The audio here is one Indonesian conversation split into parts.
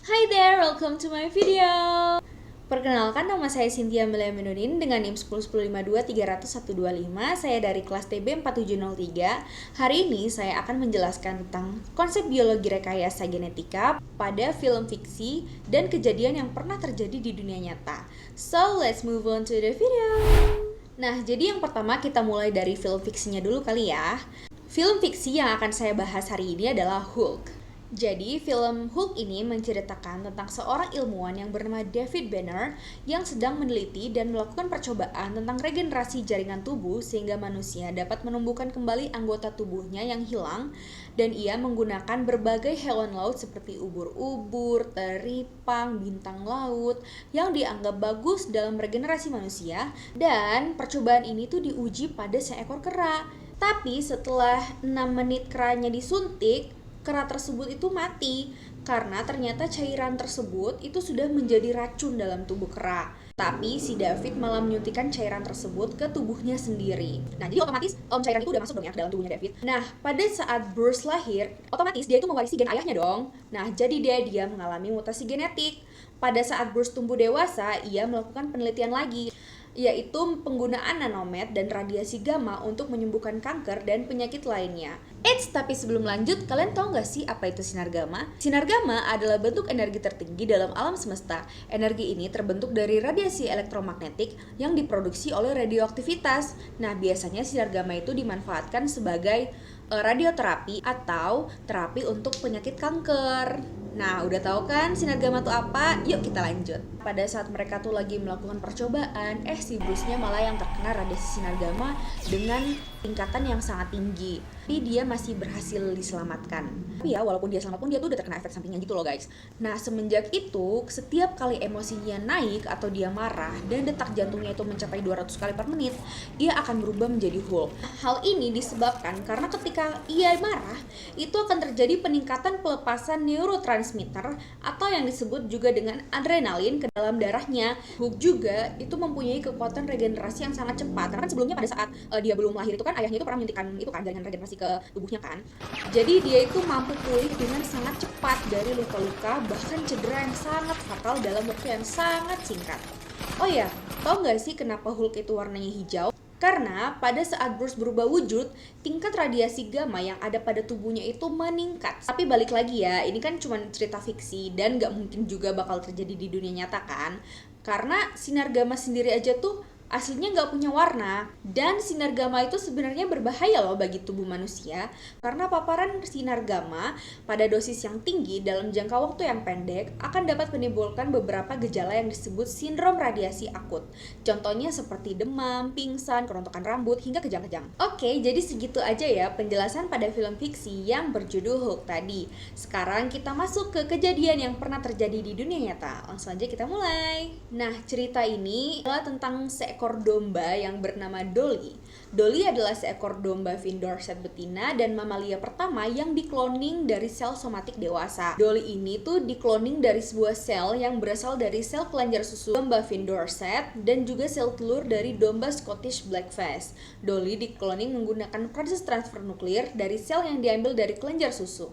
Hi there, welcome to my video. Perkenalkan, nama saya Cynthia Melia Menunin dengan NIM 10152300125. Saya dari kelas TB 4703. Hari ini saya akan menjelaskan tentang konsep biologi rekayasa genetika pada film fiksi dan kejadian yang pernah terjadi di dunia nyata. So, let's move on to the video. Nah, jadi yang pertama kita mulai dari film fiksinya dulu kali ya. Film fiksi yang akan saya bahas hari ini adalah Hulk. Jadi, film Hulk ini menceritakan tentang seorang ilmuwan yang bernama David Banner yang sedang meneliti dan melakukan percobaan tentang regenerasi jaringan tubuh sehingga manusia dapat menumbuhkan kembali anggota tubuhnya yang hilang, dan ia menggunakan berbagai hewan laut seperti ubur-ubur, teripang, bintang laut yang dianggap bagus dalam regenerasi manusia, dan percobaan ini tuh diuji pada seekor kera. Tapi setelah 6 menit keranya disuntik, kera tersebut itu mati karena ternyata cairan tersebut itu sudah menjadi racun dalam tubuh kera. Tapi si David malah menyuntikkan cairan tersebut ke tubuhnya sendiri. Nah, jadi otomatis cairan itu udah masuk dong ya ke dalam tubuhnya David. Nah, pada saat Bruce lahir, otomatis dia itu mewarisi gen ayahnya dong. Nah, jadi dia mengalami mutasi genetik. Pada saat Bruce tumbuh dewasa, ia melakukan penelitian lagi, yaitu penggunaan nanomet dan radiasi gamma untuk menyembuhkan kanker dan penyakit lainnya. Tapi sebelum lanjut, kalian tahu nggak sih apa itu sinar gamma? Sinar gamma adalah bentuk energi tertinggi dalam alam semesta. Energi ini terbentuk dari radiasi elektromagnetik yang diproduksi oleh radioaktivitas. Nah, biasanya sinar gamma itu dimanfaatkan sebagai radioterapi atau terapi untuk penyakit kanker. Nah, udah tahu kan sinar gamma itu apa? Yuk kita lanjut. Pada saat mereka tuh lagi melakukan percobaan, si Bruce-nya malah yang terkena radiasi sinar gamma dengan tingkatan yang sangat tinggi. Tapi dia masih berhasil diselamatkan. Tapi ya, walaupun dia selamat pun dia tuh udah terkena efek sampingnya gitu loh guys. Nah, semenjak itu, setiap kali emosinya naik atau dia marah dan detak jantungnya itu mencapai 200 kali per menit, ia akan berubah menjadi Hulk. Hal ini disebabkan karena ketika ia marah, itu akan terjadi peningkatan pelepasan neurotransmitter atau yang disebut juga dengan adrenalin ke dalam darahnya. Hulk juga itu mempunyai kekuatan regenerasi yang sangat cepat. Karena kan sebelumnya pada saat dia belum lahir itu kan ayahnya itu pernah menyuntikkan itu kan jaringan regenerasi ke tubuhnya kan. Jadi dia itu mampu pulih dengan sangat cepat dari luka-luka bahkan cedera yang sangat fatal dalam waktu yang sangat singkat. Oh ya, tahu nggak sih kenapa Hulk itu warnanya hijau? Karena pada saat Bruce berubah wujud, tingkat radiasi gamma yang ada pada tubuhnya itu meningkat. Tapi balik lagi ya, ini kan cuma cerita fiksi dan nggak mungkin juga bakal terjadi di dunia nyata kan. Karena sinar gamma sendiri aja tuh aslinya nggak punya warna, dan sinar gamma itu sebenarnya berbahaya loh bagi tubuh manusia karena paparan sinar gamma pada dosis yang tinggi dalam jangka waktu yang pendek akan dapat menimbulkan beberapa gejala yang disebut sindrom radiasi akut. Contohnya seperti demam, pingsan, kerontokan rambut, hingga kejang-kejang. Oke, jadi segitu aja ya penjelasan pada film fiksi yang berjudul Hulk tadi. Sekarang kita masuk ke kejadian yang pernah terjadi di dunia nyata. Langsung aja kita mulai. Nah, cerita ini adalah tentang seekor domba yang bernama Dolly. Dolly adalah seekor domba Dorset betina dan mamalia pertama yang dikloning dari sel somatik dewasa. Dolly ini tuh dikloning dari sebuah sel yang berasal dari sel kelenjar susu domba Dorset dan juga sel telur dari domba Scottish Blackface. Dolly dikloning menggunakan proses transfer nuklir dari sel yang diambil dari kelenjar susu.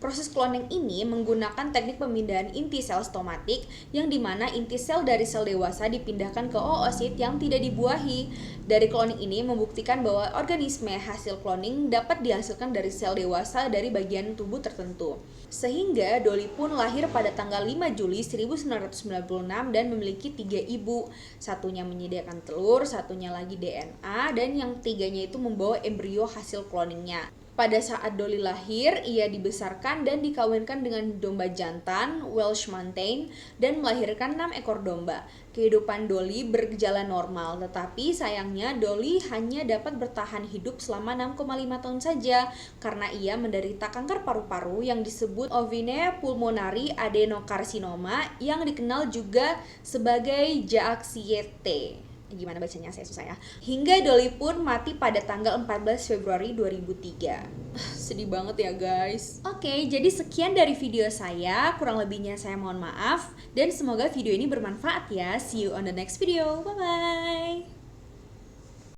Proses cloning ini menggunakan teknik pemindahan inti sel stomatik yang dimana inti sel dari sel dewasa dipindahkan ke oosit yang tidak dibuahi. Dari cloning ini membuktikan bahwa organisme hasil cloning dapat dihasilkan dari sel dewasa dari bagian tubuh tertentu. Sehingga Dolly pun lahir pada tanggal 5 Juli 1996 dan memiliki 3 ibu. Satunya menyediakan telur, satunya lagi DNA, dan yang tiganya itu membawa embrio hasil cloningnya. Pada saat Dolly lahir, ia dibesarkan dan dikawinkan dengan domba jantan, Welsh Mountain, dan melahirkan 6 ekor domba. Kehidupan Dolly berjalan normal, tetapi sayangnya Dolly hanya dapat bertahan hidup selama 6,5 tahun saja karena ia menderita kanker paru-paru yang disebut ovine pulmonari adenocarcinoma yang dikenal juga sebagai Jacques. Gimana bacanya, saya susah ya. Hingga Dolly pun mati pada tanggal 14 Februari 2003. Sedih banget ya guys. Oke, jadi sekian dari video saya. Kurang lebihnya saya mohon maaf. Dan semoga video ini bermanfaat ya. See you on the next video. Bye-bye.